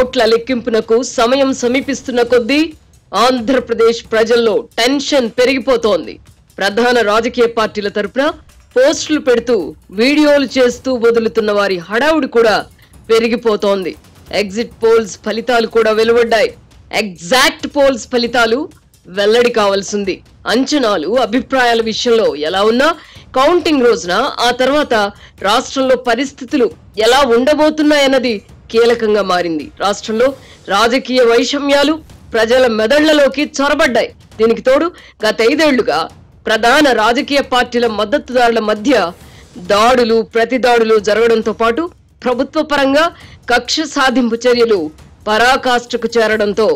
ఓట్ల లెక్కింపునకు సమయం సమీపిస్తున్న కొద్దీ ఆంధ్రప్రదేశ్ ప్రజల్లో టెన్షన్ పెరిగిపోతోంది. ప్రధాన రాజకీయ పార్టీల తరపున పోస్టులు పెడుతూ వీడియోలు చేస్తూ వదులుతున్న వారి హడావుడి కూడా పెరిగిపోతోంది. ఎగ్జిట్ పోల్స్ ఫలితాలు కూడా వెలువడ్డాయి. ఎగ్జాక్ట్ పోల్స్ ఫలితాలు వెల్లడి కావాల్సింది. అంచనాలు, అభిప్రాయాల విషయంలో ఎలా ఉన్నా కౌంటింగ్ రోజున ఆ తర్వాత రాష్ట్రంలో పరిస్థితులు ఎలా ఉండబోతున్నాయన్నది కీలకంగా మారింది. రాష్ట్రంలో రాజకీయ వైషమ్యాలు ప్రజల మెదళ్లలోకి చొరబడ్డాయి. దీనికి తోడు గత 5 ఏళ్లుగా ప్రధాన రాజకీయ పార్టీల మద్దతుదారుల మధ్య దాడులు, ప్రతిదాడులు జరగడంతో పాటు ప్రభుత్వ పరంగా కక్ష సాధింపు చర్యలు పరాకాష్ఠకు చేరడంతో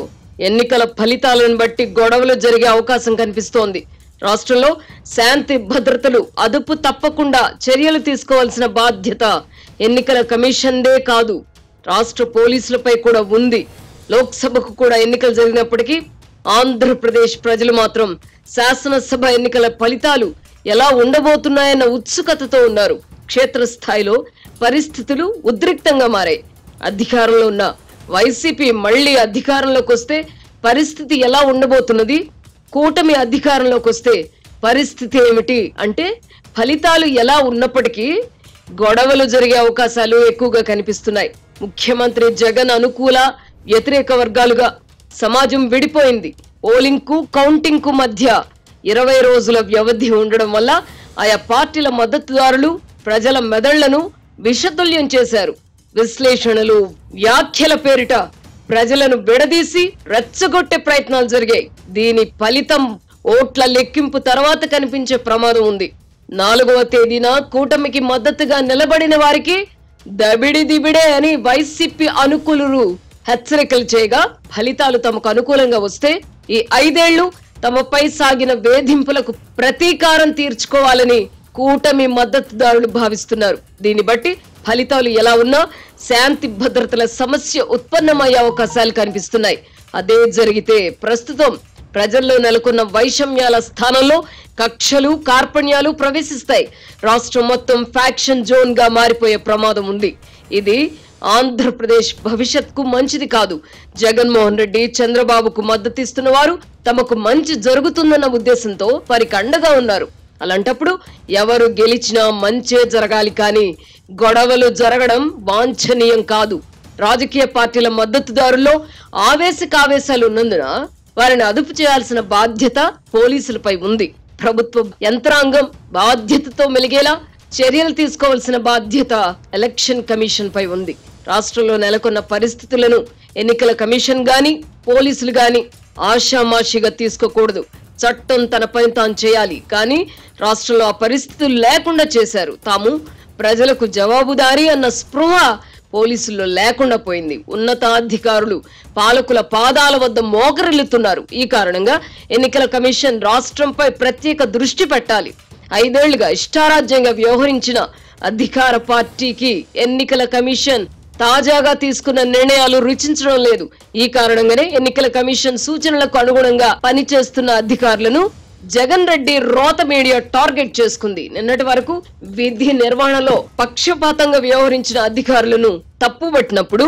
ఎన్నికల ఫలితాలను బట్టి గొడవలు జరిగే అవకాశం కనిపిస్తోంది. రాష్ట్రంలో శాంతి భద్రతలు అదుపు తప్పకుండా చర్యలు తీసుకోవాల్సిన బాధ్యత ఎన్నికల కమిషన్దే కాదు, రాష్ట్ర పోలీసులపై కూడా ఉంది. లోక్సభకు కూడా ఎన్నికలు జరిగినప్పటికీ ఆంధ్రప్రదేశ్ ప్రజలు మాత్రం శాసనసభ ఎన్నికల ఫలితాలు ఎలా ఉండబోతున్నాయన్న ఉత్సుకతతో ఉన్నారు. క్షేత్రస్థాయిలో పరిస్థితులు ఉద్రిక్తంగా మారాయి. అధికారంలో ఉన్న వైసీపీ మళ్లీ అధికారంలోకి వస్తే పరిస్థితి ఎలా ఉండబోతున్నది, కూటమి అధికారంలోకి వస్తే పరిస్థితి ఏమిటి అంటే ఫలితాలు ఎలా ఉన్నప్పటికీ గొడవలు జరిగే అవకాశాలు ఎక్కువగా కనిపిస్తున్నాయి. ముఖ్యమంత్రి జగన్ అనుకూల, వ్యతిరేక వర్గాలుగా సమాజం విడిపోయింది. పోలింగ్ కు కౌంటింగ్ కు మధ్య 20 రోజుల వ్యవధి ఉండడం వల్ల ఆయా పార్టీల మద్దతుదారులు ప్రజల మెదళ్లను విషతుల్యం చేశారు. విశ్లేషణలు, వ్యాఖ్యల పేరిట ప్రజలను విడదీసి రెచ్చగొట్టే ప్రయత్నాలు జరిగాయి. దీని ఫలితం ఓట్ల లెక్కింపు తర్వాత కనిపించే ప్రమాదం ఉంది. 4వ తేదీన కూటమికి మద్దతుగా నిలబడిన వారికి దబిడి దిబిడే అని వైసీపీ అనుకూలురు హెచ్చరికలు చేయగా, ఫలితాలు తమకు అనుకూలంగా వస్తే ఈ 5 ఏళ్లు తమపై సాగిన వేధింపులకు ప్రతీకారం తీర్చుకోవాలని కూటమి మద్దతుదారులు భావిస్తున్నారు. దీన్ని బట్టి ఫలితాలు ఎలా ఉన్నా శాంతి భద్రతల సమస్య ఉత్పన్నమయ్యే అవకాశాలు కనిపిస్తున్నాయి. అదే జరిగితే ప్రస్తుతం ప్రజల్లో నెలకొన్న వైషమ్యాల స్థానంలో కక్షలు, కార్పణ్యాలు ప్రవేశిస్తాయి. రాష్ట్రం మొత్తం ఫ్యాక్షన్ జోన్ గా మారిపోయే ప్రమాదం ఉంది. ఇది ఆంధ్రప్రదేశ్ భవిష్యత్కు మంచిది కాదు. జగన్మోహన్ రెడ్డి, చంద్రబాబుకు మద్దతిస్తున్న వారు తమకు మంచి జరుగుతుందన్న ఉద్దేశంతో వారికి అండగా ఉన్నారు. అలాంటప్పుడు ఎవరు గెలిచినా మంచే జరగాలి, కానీ గొడవలు జరగడం వాంఛనీయం కాదు. రాజకీయ పార్టీల మద్దతుదారుల్లో ఆవేశకావేశాలు ఉన్నందున వారిని అదుపు చేయాల్సిన బాధ్యత పోలీసులపై ఉంది. ప్రభుత్వ యంత్రాంగం బాధ్యతతో మెలిగేలా చర్యలు తీసుకోవాల్సిన బాధ్యత ఎలక్షన్ కమిషన్ పై ఉంది. రాష్ట్రంలో నెలకొన్న పరిస్థితులను ఎన్నికల కమిషన్ గాని, పోలీసులు గాని ఆషామాషిగా తీసుకోకూడదు. చట్టం తన పని తాను చేయాలి, కానీ రాష్ట్రంలో ఆ పరిస్థితులు లేకుండా చేశారు. తాము ప్రజలకు జవాబుదారీ అన్న స్పృహ పోలీసుల్లో లేకుండా పోయింది. ఉన్నతాధికారులు పాలకుల పాదాల వద్ద మోకరిల్లుతున్నారు. ఈ కారణంగా ఎన్నికల కమిషన్ రాష్ట్రంపై ప్రత్యేక దృష్టి పెట్టాలి. 5 ఏళ్లుగా ఇష్టారాజ్యంగా వ్యవహరించిన అధికార పార్టీకి ఎన్నికల కమిషన్ తాజాగా తీసుకున్న నిర్ణయాలు రుచించడం లేదు. ఈ కారణంగానే ఎన్నికల కమిషన్ సూచనలకు అనుగుణంగా పనిచేస్తున్న అధికారులను జగన్ రెడ్డి రోత మీడియా టార్గెట్ చేసుకుంది. నిన్నటి వరకు విధి నిర్వహణలో పక్షపాతంగా వ్యవహరించిన అధికారులను తప్పుబట్టినప్పుడు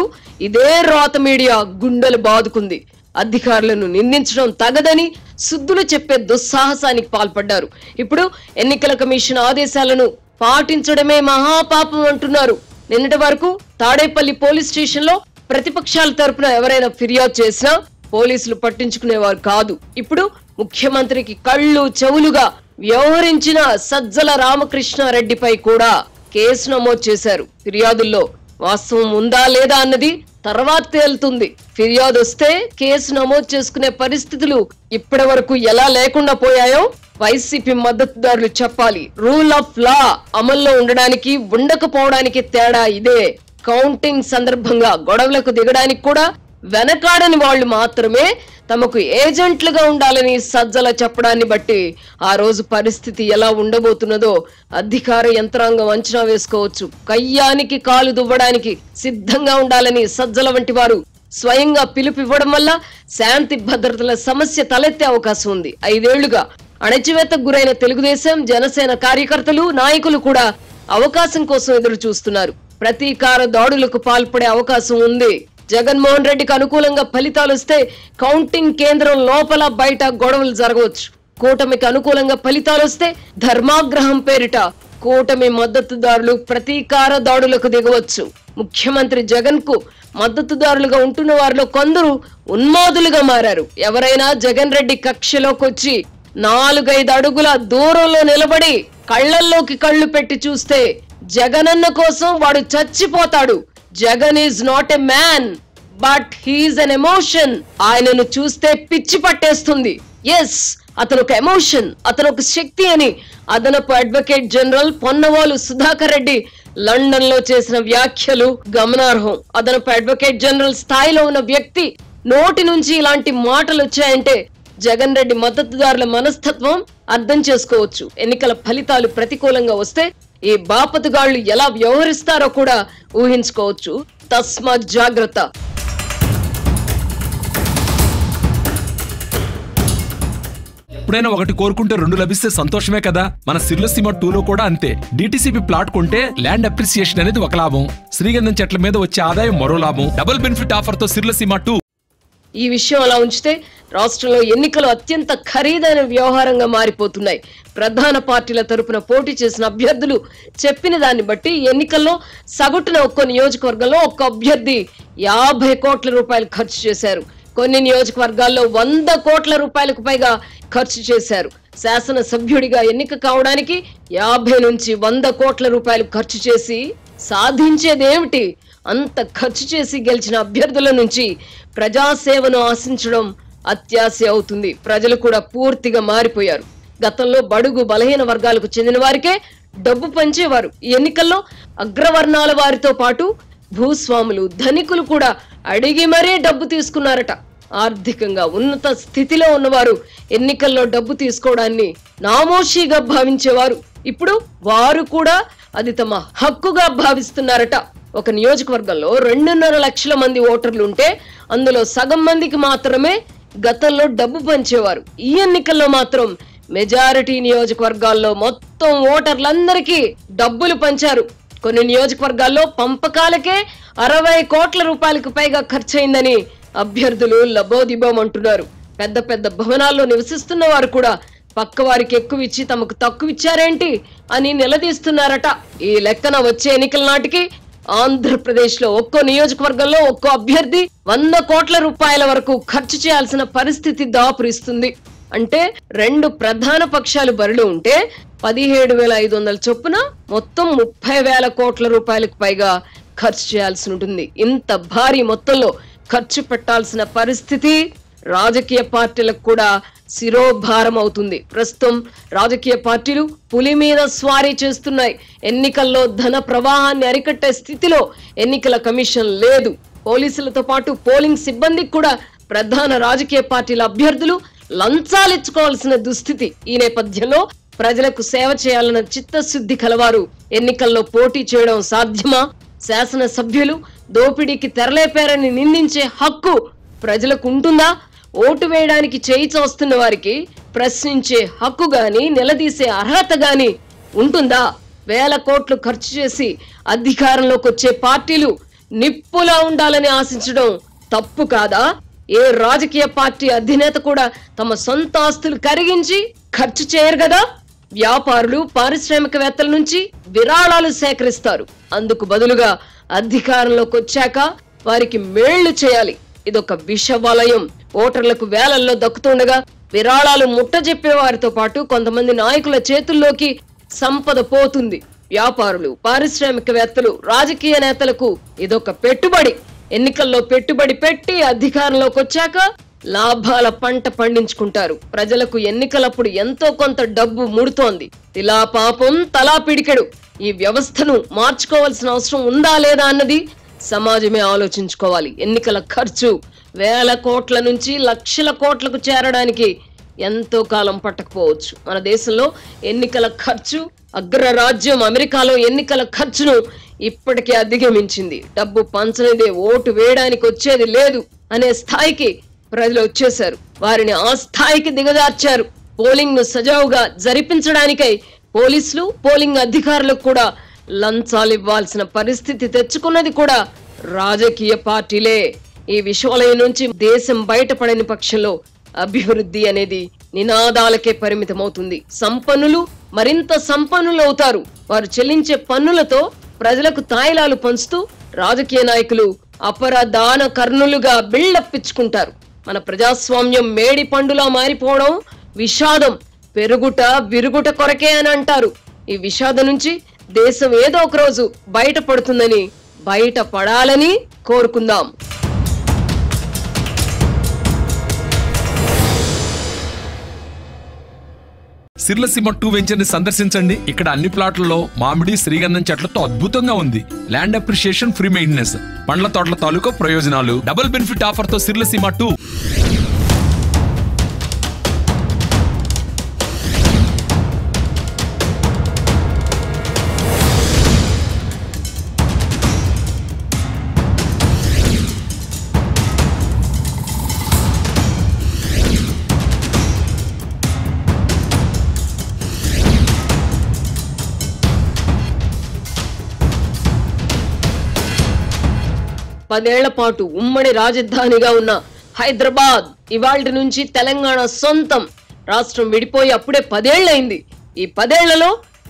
ఇదే రోత మీడియా గుండెలు బాదుకుంది. అధికారులను నిందించడం తగదని సుద్దులు చెప్పే దుస్సాహసానికి పాల్పడ్డారు. ఇప్పుడు ఎన్నికల కమిషన్ ఆదేశాలను పాటించడమే మహాపాపం అంటున్నారు. నిన్నటి వరకు తాడేపల్లి పోలీస్ స్టేషన్ లో ప్రతిపక్షాల తరపున ఎవరైనా ఫిర్యాదు చేసినా పోలీసులు పట్టించుకునేవారు కాదు. ఇప్పుడు ముఖ్యమంత్రికి కళ్ళు చెవులుగా వ్యవహరించిన సజ్జల రామకృష్ణారెడ్డిపై కూడా కేసు నమోదు చేశారు. ఫిర్యాదుల్లో వాస్తవం ఉందా లేదా అన్నది తర్వాత తేలుతుంది. ఫిర్యాదు వస్తే కేసు నమోదు చేసుకునే పరిస్థితులు ఇప్పటి వరకు ఎలా లేకుండా పోయాయో వైసీపీ మద్దతుదారులు చెప్పాలి. రూల్ ఆఫ్ లా అమల్లో ఉండడానికి, ఉండకపోవడానికి తేడా ఇదే. కౌంటింగ్ సందర్భంగా గొడవలకు దిగడానికి కూడా వెనకాడని వాళ్ళు మాత్రమే తమకు ఏజెంట్లుగా ఉండాలని సజ్జల చెప్పడాన్ని బట్టి ఆ రోజు పరిస్థితి ఎలా ఉండబోతున్నదో అధికార యంత్రాంగం అంచనా వేసుకోవచ్చు. కయ్యానికి కాలు దువ్వడానికి సిద్ధంగా ఉండాలని సజ్జల వంటి వారు స్వయంగా పిలుపివ్వడం వల్ల శాంతి భద్రతల సమస్య తలెత్తే అవకాశం ఉంది. 5 ఏళ్లుగా అణచివేతకు గురైన తెలుగుదేశం, జనసేన కార్యకర్తలు, నాయకులు కూడా అవకాశం కోసం ఎదురు చూస్తున్నారు. ప్రతీకార దాడులకు పాల్పడే అవకాశం ఉంది. జగన్మోహన్ రెడ్డికి అనుకూలంగా ఫలితాలు వస్తే కౌంటింగ్ కేంద్రం లోపల బయట గొడవలు జరగవచ్చు. కూటమికి అనుకూలంగా ఫలితాలు వస్తే ధర్మాగ్రహం పేరిట కూటమి మద్దతుదారులు ప్రతీకార దాడులకు దిగవచ్చు. ముఖ్యమంత్రి జగన్ కు మద్దతుదారులుగా ఉంటున్న వారిలో కొందరు ఉన్మాదులుగా మారారు. ఎవరైనా జగన్ రెడ్డి కక్షలోకి వచ్చి 4-5 అడుగుల దూరంలో నిలబడి కళ్లల్లోకి కళ్ళు పెట్టి చూస్తే జగనన్న కోసం వాడు చచ్చిపోతాడు. Jagan is not a man but he's an emotion. ఆయనను చూస్తే పిచ్చి పట్టేస్తుంది. ఎస్, అతను ఒక ఎమోషన్, అతను ఒక శక్తి అని అదనపు advocate general Ponnavolu Sudhakar Reddy London లో చేసిన వ్యాఖ్యలు గమనార్హం. అదనపు అడ్వకేట్ జనరల్ స్థాయిలో ఉన్న వ్యక్తి నోటి నుంచి ఇలాంటి మాటలు వచ్చాయంటే జగన్ రెడ్డి మద్దతుదారుల మనస్తత్వం అర్థం చేసుకోవచ్చు. ఎన్నికల ఫలితాలు ప్రతికూలంగా వస్తే ఈ బాపతుగాళ్లు ఎలా వ్యవహరిస్తారో కూడా ఊహించుకోవచ్చు. తస్మాత్ జాగ్రత్త. ఎప్పుడైనా ఒకటి కోరుకుంటే 2 లభిస్తే సంతోషమే కదా. మన సిర్లసీమ 2లో కూడా అంతే. డిటిసిపి ప్లాట్ కొంటే ల్యాండ్ అప్రిసియేషన్ అనేది ఒక లాభం, శ్రీగంధం చెట్ల మీద వచ్చే ఆదాయం మరో లాభం. డబుల్ బెనిఫిట్ ఆఫర్ తో సిర్లసీమ 2. ఈ విషయం అలా ఉంచితే రాష్ట్రంలో ఎన్నికలు అత్యంత ఖరీదైన వ్యవహారంగా మారిపోతున్నాయి. ప్రధాన పార్టీల తరపున పోటీ చేసిన అభ్యర్థులు చెప్పిన దాన్ని బట్టి ఎన్నికల్లో సగటున ఒక్కో నియోజకవర్గంలో ఒక్క అభ్యర్థి 50 కోట్ల రూపాయలు ఖర్చు చేశారు. కొన్ని నియోజకవర్గాల్లో 100 కోట్ల రూపాయలకు పైగా ఖర్చు చేశారు. శాసన సభ్యుడిగా ఎన్నిక కావడానికి 50 నుంచి 100 కోట్ల రూపాయలు ఖర్చు చేసి సాధించేదేమిటి? అంత ఖర్చు చేసి గెలిచిన అభ్యర్థుల నుంచి ప్రజాసేవను ఆశించడం అత్యాశ అవుతుంది. ప్రజలు కూడా పూర్తిగా మారిపోయారు. గతంలో బడుగు బలహీన వర్గాలకు చెందిన వారికే డబ్బు పంచేవారు. ఈ ఎన్నికల్లో అగ్రవర్ణాల వారితో పాటు భూస్వాములు, ధనికులు కూడా అడిగి మరీ డబ్బు తీసుకున్నారట. ఆర్థికంగా ఉన్నత స్థితిలో ఉన్నవారు ఎన్నికల్లో డబ్బు తీసుకోవడాన్ని నామోషిగా భావించేవారు. ఇప్పుడు వారు కూడా అది తమ హక్కుగా భావిస్తున్నారట. ఒక నియోజకవర్గంలో 2.5 లక్షల మంది ఓటర్లు ఉంటే అందులో సగం మందికి మాత్రమే గతంలో డబ్బు పంచేవారు. ఈ ఎన్నికల్లో మాత్రం మెజారిటీ నియోజకవర్గాల్లో మొత్తం ఓటర్లందరికీ డబ్బులు పంచారు. కొన్ని నియోజకవర్గాల్లో పంపకాలకే 60 కోట్ల రూపాయలకు పైగా ఖర్చయిందని అభ్యర్థులు లబోదిబోం అంటున్నారు. పెద్ద పెద్ద భవనాల్లో నివసిస్తున్న వారు కూడా పక్క వారికి ఎక్కువ ఇచ్చి తమకు తక్కువ ఇచ్చారేంటి అని నిలదీస్తున్నారట. ఈ లెక్కన వచ్చే ఎన్నికల నాటికి ఆంధ్రప్రదేశ్ లో ఒక్కో నియోజకవర్గంలో ఒక్కో అభ్యర్థి 100 కోట్ల రూపాయల వరకు ఖర్చు చేయాల్సిన పరిస్థితి దాపురిస్తుంది. అంటే 2 ప్రధాన పక్షాలు బరిలో ఉంటే 17,500 చొప్పున మొత్తం 30,000 కోట్ల రూపాయలకు పైగా ఖర్చు చేయాల్సి ఉంటుంది. ఇంత భారీ మొత్తంలో ఖర్చు పెట్టాల్సిన పరిస్థితి రాజకీయ పార్టీలకు కూడా శిరోభారం అవుతుంది. ప్రస్తుతం రాజకీయ పార్టీలు పులి మీద స్వారీ చేస్తున్నాయి. ఎన్నికల్లో ధన ప్రవాహాన్ని అరికట్టే స్థితిలో ఎన్నికల కమిషన్ లేదు. పోలీసులతో పాటు పోలింగ్ సిబ్బందికి కూడా ప్రధాన రాజకీయ పార్టీల అభ్యర్థులు లంచాలిచ్చుకోవాల్సిన దుస్థితి. ఈ నేపథ్యంలో ప్రజలకు సేవ చేయాలన్న చిత్తశుద్ధి కలవారు ఎన్నికల్లో పోటీ చేయడం సాధ్యమా? శాసన సభ్యులు దోపిడీకి తెరలేపారని నిందించే హక్కు ప్రజలకు ఉంటుందా? ఓటు వేయడానికి చేయి చూస్తున్న వారికి ప్రశ్నించే హక్కు గాని, నిలదీసే అర్హత గాని ఉంటుందా? 1000 కోట్లు ఖర్చు చేసి అధికారంలోకి వచ్చే పార్టీలు నిప్పులా ఉండాలని ఆశించడం తప్పు కాదా? ఏ రాజకీయ పార్టీ అధినేత కూడా తమ సొంత ఆస్తులు కరిగించి ఖర్చు చేయరు కదా. వ్యాపారులు, పారిశ్రామికవేత్తల నుంచి విరాళాలు సేకరిస్తారు. అందుకు బదులుగా అధికారంలోకి వచ్చాక వారికి మేళ్లు చేయాలి. ఇదొక విష వలయం. ఓటర్లకు వేలల్లో దక్కుతుండగా విరాళాలు ముట్టజెప్పే వారితో పాటు కొంతమంది నాయకుల చేతుల్లోకి సంపద పోతుంది. వ్యాపారులు, పారిశ్రామికవేత్తలు, రాజకీయ నేతలకు ఇదొక పెట్టుబడి. ఎన్నికల్లో పెట్టుబడి పెట్టి అధికారంలోకి వచ్చాక లాభాల పంట పండించుకుంటారు. ప్రజలకు ఎన్నికలప్పుడు ఎంతో కొంత డబ్బు ముడుతోంది. ఇలా పాపం తలా పిడికెడు. ఈ వ్యవస్థను మార్చుకోవాల్సిన అవసరం ఉందా లేదా అన్నది సమాజమే ఆలోచించుకోవాలి. ఎన్నికల ఖర్చు 1000 కోట్ల నుంచి లక్షల కోట్లకు చేరడానికి ఎంతో కాలం పట్టకపోవచ్చు. మన దేశంలో ఎన్నికల ఖర్చు అగ్రరాజ్యం అమెరికాలో ఎన్నికల ఖర్చును ఇప్పటికే అధిగమించింది. డబ్బు పంచనిదే ఓటు వేయడానికి వచ్చేది లేదు అనే స్థాయికి ప్రజలు వచ్చేశారు. వారిని ఆ స్థాయికి దిగజార్చారు. పోలింగ్ ను సజావుగా జరిపించడానికై పోలీసులు, పోలింగ్ అధికారులకు కూడా లంచాలు ఇవ్వాల్సిన పరిస్థితి తెచ్చుకున్నది కూడా రాజకీయ పార్టీలే. ఈ విషవలయం నుంచి దేశం బయటపడని పక్షంలో అభివృద్ధి అనేది నినాదాలకే పరిమితమవుతుంది. సంపన్నులు మరింత సంపన్నులు అవుతారు. వారు చెల్లించే పన్నులతో ప్రజలకు తాయిలాలు పంచుతూ రాజకీయ నాయకులు అపరదాన కర్ణులుగా బిల్డప్పించుకుంటారు. మన ప్రజాస్వామ్యం మేడి పండులా మారిపోవడం విషాదం. పెరుగుట విరుగుట కొరకే అని అంటారు. ఈ విషాదం నుంచి దేశం ఏదో ఒక రోజు బయటపడుతుందని, బయటపడాలని కోరుకుందాం. సిర్లసీమ 2 వెంచర్ ని సందర్శించండి. ఇక్కడ అన్ని ప్లాట్లలో మామిడి, శ్రీగంధం చెట్లతో అద్భుతంగా ఉంది. ల్యాండ్ అప్రిషియేషన్, ఫ్రీ మెయింటెనెన్స్, పండ్ల తోటల తాలూకా ప్రయోజనాలు, డబుల్ బెనిఫిట్ ఆఫర్ తో సిర్లసీమ 2. పదేళ్ల పాటు ఉమ్మడి రాజధానిగా ఉన్న హైదరాబాద్ ఇవాళ్టి నుంచి తెలంగాణ సొంతం. రాష్ట్రం విడిపోయి అప్పుడే 10 ఏళ్లైంది. ఈ 10 ఏళ్లలో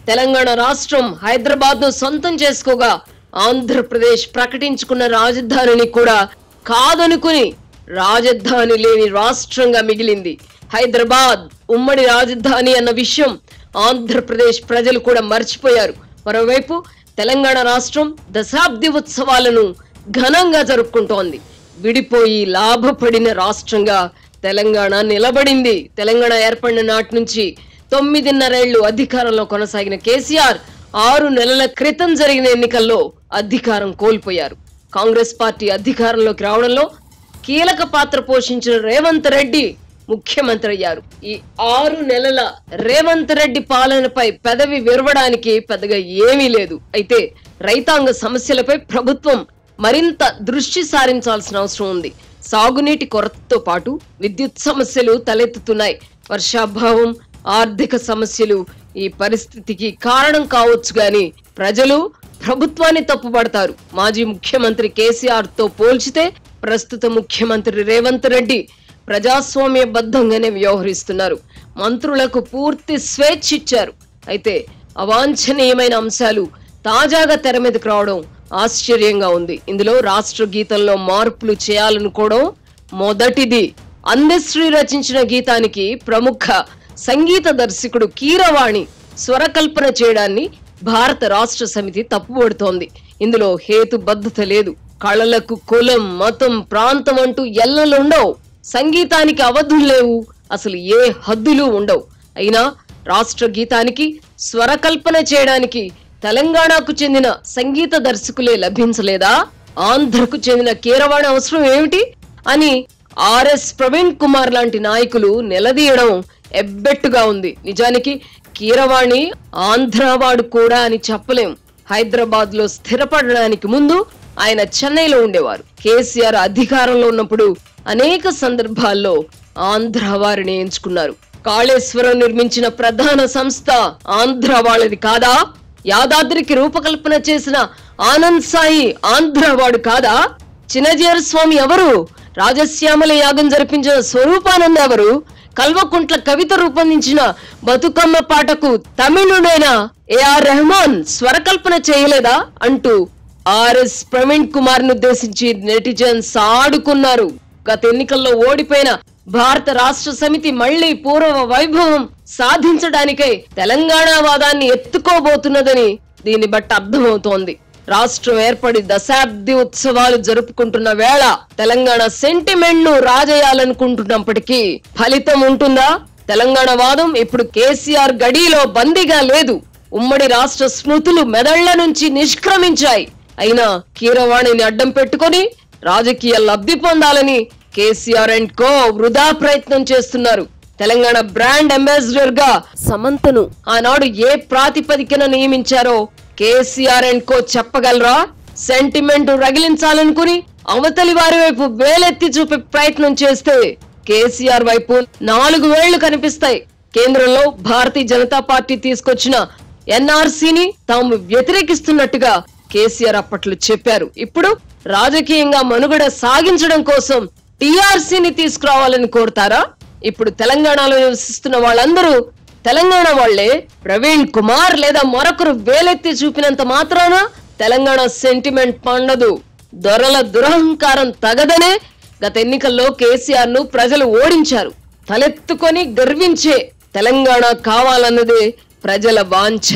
తెలంగాణ రాష్ట్రం హైదరాబాద్ ను సొంతం చేసుకోగా ఆంధ్రప్రదేశ్ ప్రకటించుకున్న రాజధానిని కూడా కాదనుకుని రాజధాని లేని రాష్ట్రంగా మిగిలింది. హైదరాబాద్ ఉమ్మడి రాజధాని అన్న విషయం ఆంధ్రప్రదేశ్ ప్రజలు కూడా మర్చిపోయారు. మరోవైపు తెలంగాణ రాష్ట్రం దశాబ్ది ఉత్సవాలను ఘనంగా జరుపుకుంటోంది. విడిపోయి లాభపడిన రాష్ట్రంగా తెలంగాణ నిలబడింది. తెలంగాణ ఏర్పడిన నాటి నుంచి 9.5 ఏళ్లు అధికారంలో కొనసాగిన కేసీఆర్ 6 నెలల క్రితం జరిగిన ఎన్నికల్లో అధికారం కోల్పోయారు. కాంగ్రెస్ పార్టీ అధికారంలోకి రావడంలో కీలక పాత్ర పోషించిన రేవంత్ రెడ్డి ముఖ్యమంత్రి అయ్యారు. ఈ 6 నెలల రేవంత్ రెడ్డి పాలనపై పెదవి విరవడానికి పెద్దగా ఏమీ లేదు. అయితే రైతాంగ సమస్యలపై ప్రభుత్వం మరింత దృష్టి సారించాల్సిన అవసరం ఉంది. సాగునీటి కొరతతో పాటు విద్యుత్ సమస్యలు తలెత్తుతున్నాయి. వర్షాభావం, ఆర్థిక సమస్యలు ఈ పరిస్థితికి కారణం కావచ్చు గాని ప్రజలు ప్రభుత్వాన్ని తప్పుపడతారు. మాజీ ముఖ్యమంత్రి కేసీఆర్ తో పోల్చితే ప్రస్తుత ముఖ్యమంత్రి రేవంత్ రెడ్డి ప్రజాస్వామ్యబద్ధంగానే వ్యవహరిస్తున్నారు. మంత్రులకు పూర్తి స్వేచ్ఛ ఇచ్చారు. అయితే అవాంఛనీయమైన అంశాలు తాజాగా తెర మీదకు రావడం ఆశ్చర్యంగా ఉంది. ఇందులో రాష్ట్ర గీతంలో మార్పులు చేయాలనుకోవడం మొదటిది. అందశ్రీ రచించిన గీతానికి ప్రముఖ సంగీత దర్శకుడు కీరవాణి స్వరకల్పన చేయడాన్ని భారత రాష్ట్ర సమితి తప్పుపడుతోంది. ఇందులో హేతుబద్ధత లేదు. కళలకు కులం, మతం, ప్రాంతం అంటూ ఎల్లలుండవు. సంగీతానికి అవధులు లేవు. అసలు ఏ హద్దులు ఉండవు. అయినా రాష్ట్ర గీతానికి స్వరకల్పన చేయడానికి తెలంగాణకు చెందిన సంగీత దర్శకులే లభించలేదా? ఆంధ్రకు చెందిన కీరవాణి అవసరం ఏమిటి అని ఆర్ఎస్ ప్రవీణ్ కుమార్ లాంటి నాయకులు నిలదీయడం ఎబ్బెట్టుగా ఉంది. నిజానికి కీరవాణి ఆంధ్రవాడు కూడా అని చెప్పలేం. హైదరాబాద్ లో స్థిరపడడానికి ముందు ఆయన చెన్నైలో ఉండేవారు. కేసీఆర్ అధికారంలో ఉన్నప్పుడు అనేక సందర్భాల్లో ఆంధ్ర వారిని ఎంచుకున్నారు. కాళేశ్వరం నిర్మించిన ప్రధాన సంస్థ ఆంధ్ర వాళ్ళది కాదా? యాదాద్రికి రూపకల్పన చేసిన ఆనంద్ సాయి ఆంధ్రవాడు కాదా? చిన్నజీర స్వామి ఎవరు? రాజశ్యామల యాగం జరిపించిన స్వరూపానంద ఎవరు? కల్వకుంట్ల కవిత రూపొందించిన బతుకమ్మ పాటకు తమిళుడైన ఏఆర్ రెహమాన్ స్వరకల్పన చేయలేదా అంటూ ఆర్ఎస్ ప్రవీణ్ కుమార్ ను ఉద్దేశించి నెటిజన్స్ ఆడుకున్నారు. గత ఎన్నికల్లో ఓడిపోయిన భారత రాష్ట్ర సమితి మళ్లీ పూర్వ వైభవం సాధించడానికై తెలంగాణ వాదాన్ని ఎత్తుకోబోతున్నదని దీన్ని బట్టి అర్థమవుతోంది. రాష్ట్రం ఏర్పడి దశాబ్ది ఉత్సవాలు జరుపుకుంటున్న వేళ తెలంగాణ సెంటిమెంట్ ను రాజేయాలనుకుంటున్నప్పటికీ ఫలితం ఉంటుందా? తెలంగాణ వాదం ఇప్పుడు కేసీఆర్ గడిలో బందీగా లేదు. ఉమ్మడి రాష్ట్ర స్మృతులు మెదళ్ల నుంచి నిష్క్రమించాయి. అయినా కీరవాణిని అడ్డం పెట్టుకొని రాజకీయ లబ్ధి పొందాలని కేసీఆర్ అండ్ కో వృధా ప్రయత్నం చేస్తున్నారు. తెలంగాణ బ్రాండ్ అంబాసిడర్ గా సమంతను ఆనాడు ఏ ప్రాతిపదికన నియమించారో కేసీఆర్ అండ్ కో చెప్పగలరా? సెంటిమెంట్ రగిలించాలనుకుని అవతలి వారి వైపు వేలెత్తి చూపే ప్రయత్నం చేస్తే కేసీఆర్ వైపు 4 వేళ్లు కనిపిస్తాయి. కేంద్రంలో భారతీయ జనతా పార్టీ తీసుకొచ్చిన ఎన్ఆర్సీని తాము వ్యతిరేకిస్తున్నట్టుగా కేసీఆర్ అప్పట్లో చెప్పారు. ఇప్పుడు రాజకీయంగా మనుగడ సాగించడం కోసం టీఆర్సీని తీసుకురావాలని కోరుతారా? ఇప్పుడు తెలంగాణలో నివసిస్తున్న వాళ్ళందరూ తెలంగాణ వాళ్లే. ప్రవీణ్ కుమార్ లేదా మరొకరు వేలెత్తి చూపినంత మాత్రాన తెలంగాణ సెంటిమెంట్ పండదు. దొరల దురహంకారం తగదనే గత ఎన్నికల్లో కేసీఆర్ ను ప్రజలు ఓడించారు. తలెత్తుకొని గర్వించే తెలంగాణ కావాలన్నదే ప్రజల వాంఛ.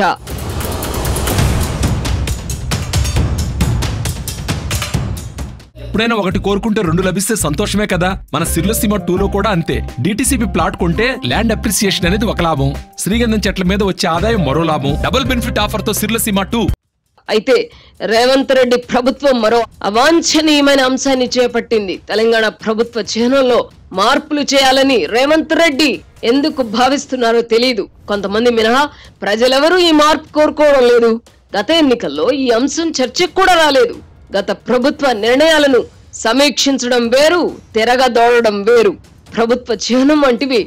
ఎప్పుడైనా ఒకటి కోరుకుంటే రెండు లభిస్తే సంతోషమే కదా. మన సిర్లసీమ 2లో కూడా అంతే. డిటిసిపి ప్లాట్ కొంటే ల్యాండ్ అప్రిసియేషన్ అనేది ఒక లాభం, శ్రీగంధం చెట్ల మీద వచ్చే ఆదాయం మరో లాభం. డబుల్ బెనిఫిట్ ఆఫర్ తో సిర్లసీమ 2. అయితే రేవంత్ రెడ్డి ప్రభుత్వం మరో అవాంఛనీయమైన అంశాన్ని చేపట్టింది. తెలంగాణ ప్రభుత్వ చిహ్నంలో మార్పులు చేయాలని రేవంత్ రెడ్డి ఎందుకు భావిస్తున్నారో తెలియదు. కొంతమంది మినహా ప్రజలెవరూ ఈ మార్పు కోరుకోవడం లేదు. గత ఎన్నికల్లో ఈ అంశం చర్చకు కూడా రాలేదు. గత ప్రభుత్వ నిర్ణయాలను సమీక్షించడం వేరు, తిరగదోడడం వేరు. ప్రభుత్వ చిహ్నం వంటివి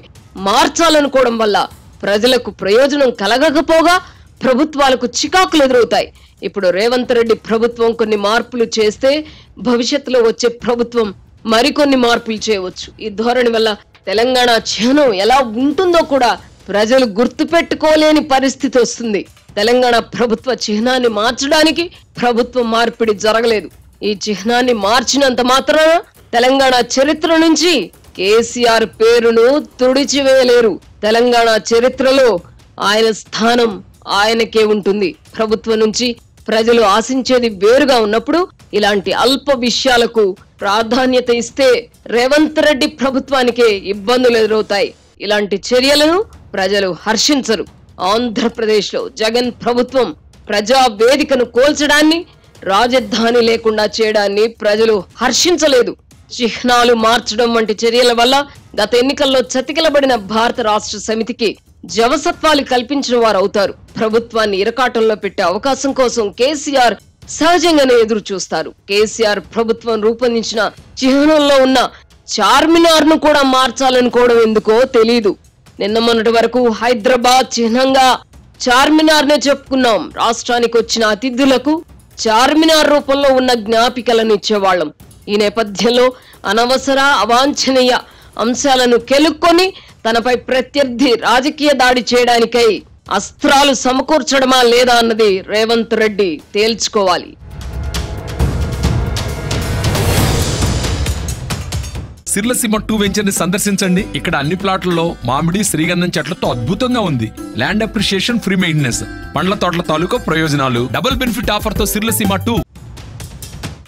మార్చాలనుకోవడం వల్ల ప్రజలకు ప్రయోజనం కలగకపోగా ప్రభుత్వాలకు చికాకులు ఎదురవుతాయి. ఇప్పుడు రేవంత్ రెడ్డి ప్రభుత్వం కొన్ని మార్పులు చేస్తే భవిష్యత్తులో వచ్చే ప్రభుత్వం మరికొన్ని మార్పులు చేయవచ్చు. ఈ ధోరణి వల్ల తెలంగాణ చిహ్నం ఎలా ఉంటుందో కూడా ప్రజలు గుర్తుపెట్టుకోలేని పరిస్థితి వస్తుంది. తెలంగాణ ప్రభుత్వ చిహ్నాన్ని మార్చడానికి ప్రభుత్వ మార్పిడి జరగలేదు. ఈ చిహ్నాన్ని మార్చినంత మాత్రాన తెలంగాణ చరిత్ర నుంచి కేసీఆర్ పేరును తుడిచివేయలేరు. తెలంగాణ చరిత్రలో ఆయన స్థానం ఆయనకే ఉంటుంది. ప్రభుత్వం నుంచి ప్రజలు ఆశించేది వేరుగా ఉన్నప్పుడు ఇలాంటి అల్ప విషయాలకు ప్రాధాన్యత ఇస్తే రేవంత్ రెడ్డి ప్రభుత్వానికే ఇబ్బందులు ఎదురవుతాయి. ఇలాంటి చర్యలను ప్రజలు హర్షించరు. ఆంధ్రప్రదేశ్ లో జగన్ ప్రభుత్వం ప్రజా వేదికను కోల్చడాన్ని, రాజధాని లేకుండా చేయడాన్ని ప్రజలు హర్షించలేదు. చిహ్నాలు మార్చడం వంటి చర్యల వల్ల గత ఎన్నికల్లో చతికిలబడిన భారత రాష్ట్ర సమితికి జవసత్వాలు కల్పించిన వారు అవుతారు. ప్రభుత్వాన్ని ఇరకాటంలో పెట్టే అవకాశం కోసం కేసీఆర్ సహజంగానే ఎదురు చూస్తారు. కేసీఆర్ ప్రభుత్వం రూపొందించిన చిహ్నంలో ఉన్న చార్మినార్ ను కూడా మార్చాలనుకోవడం ఎందుకో తెలీదు. నిన్న మొన్నటి వరకు హైదరాబాద్ చిహ్నంగా చార్మినార్ నే చెప్పుకున్నాం. రాష్ట్రానికి వచ్చిన అతిథులకు చార్మినార్ రూపంలో ఉన్న జ్ఞాపికలను ఇచ్చేవాళ్లం. ఈ నేపథ్యంలో అనవసర అవాంఛనీయ అంశాలను కెలుక్కొని తనపై ప్రత్యర్థి రాజకీయ దాడి చేయడానికై అస్త్రాలు సమకూర్చడమా లేదా అన్నది రేవంత్ రెడ్డి తేల్చుకోవాలి. సిర్లసీమ 2 వెంచర్ ని సందర్శించండి. ఇక్కడ అన్ని ప్లాట్లలో మామిడి, శ్రీగంధం చెట్లతో అద్భుతంగా ఉంది. ల్యాండ్ అప్రిషియేషన్, ఫ్రీ మెయింటెనెన్స్, పండ్ల తోటల తాలూకా ప్రయోజనాలు. డబుల్ బెనిఫిట్ ఆఫర్ తో సిర్లసీమ 2.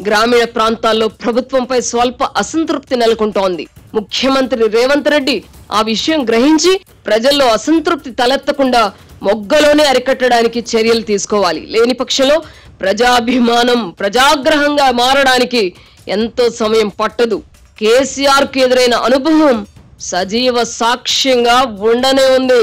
గ్రామీణ ప్రాంతాల్లో ప్రభుత్వంపై స్వల్ప అసంతృప్తి నెలకొంటోంది. ముఖ్యమంత్రి రేవంత్ రెడ్డి ఆ విషయం గ్రహించి ప్రజల్లో అసంతృప్తి తలెత్తకుండా మొగ్గలోనే అరికట్టడానికి చర్యలు తీసుకోవాలి. లేని పక్షంలో ప్రజాభిమానం ప్రజాగ్రహంగా మారడానికి ఎంతో సమయం పట్టదు. కేసీఆర్ కు ఎదురైన అనుభవం సజీవ సాక్ష్యంగా ఉండనే ఉంది.